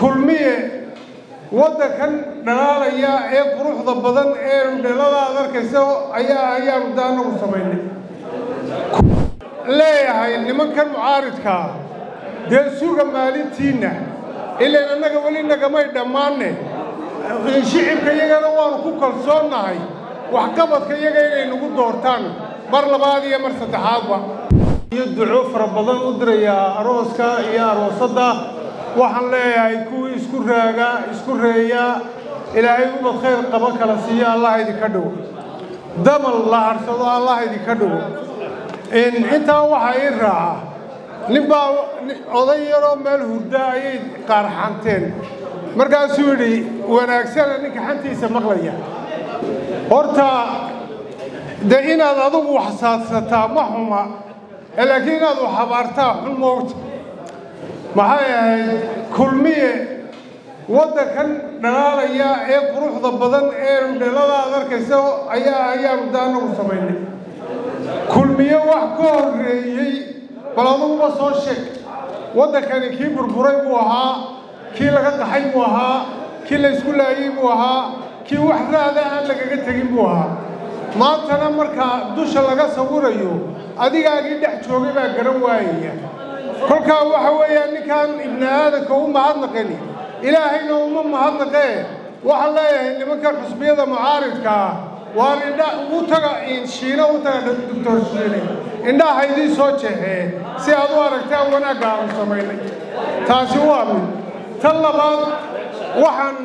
kulmiye waddankan dhalaalaya ee quruxda badan ee dhalada aad arkayso ayaanu daanagu samaynay leeyahay nimankan mucaaridka dee suga maalintiina ilaa annaga wali nagamay dhammaanne shicibka iyagana waanu ku kalsoonahay waxqabadka iyaga inay nagu doortaan mar labaad iyo mar saddexaadba iyo duco fara badan u diraya arooska iyo aroosadda waxaan leeyahay kuwii isku raaga isku reeya ilaahay ubad khayr qaba kala siiya allah idinka dhigo damal la harsado allah idinka dhigo intaa waxaa ii raaca ninbaa oday yaroo meel hurda ayay qaarxanteen markaasuu yidhi wanaagsana ninka xantiisa maqlaya horta dee inaad adugu wax saadsataa ma xuma laakiin inaad wax habaartaa xun moogta maxay ahayd kulmiye waddankan dhalaalaya ee quruxda badan ee dhalada aad arkayso ayaanu daanagu samaynay kulmiye wax ka horreeyey bal aduguba soo sheeg waddankani kii burburay buu ahaa kii laga qaxay buu ahaa kii la isku laayey buu ahaa kii wax raada aan lagaga tegin buu ahaa maantana markaa dusha laga sawirayo adigaagii dhex joogay baa garan waayaya kolkaa waxa weeyaan ninkan ibni aadanka u mahadnaqani ilaahayna uma mahadnaqee waxaan leeyahay nimankan xusbiyada mucaaridka ah waan ugu taga shiina u taga doctor shiine indhaha idiin soo jeexee si aad u aragtaan wanaagga aanu samaynay taasi waa mid tan labaad waxaan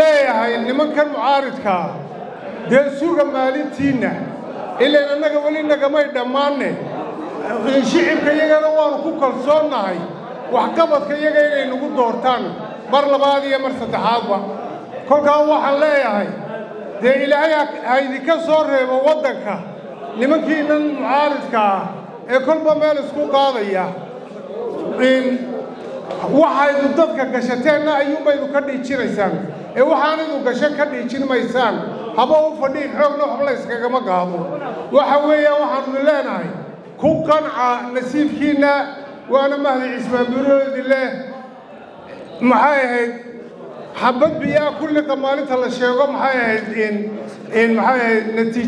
leeyahay nimankan mucaaridka ah dee suga maalintiina ilaa annaga wali nagamay dhammaanne shicibka iyagana waanu ku kalsoonahay waxqabadka iyaga inay nagu doortaan mar labaad iyo mar saddexaadba kolkaa waxaan leeyahay dee ilaahay ha idinka soo reebo waddanka nimankiinan mucaaridka ah ee kolba meel isku qaadaya waxaydu dadka gashateenna ayuunbaydu ka dhiijinaysaan ee waxaanaydu gashan ka dhiijin maysaan haba u fadhiin xoogna waxba la yskagama gaado waxa weeyaan waxaanu leenahay ku qanca nasiibkiinna waana mahdi cismaanburoodi leh maxay ahayd xabad biyaa kulliqa maalinta la sheego maxay ahayd natiij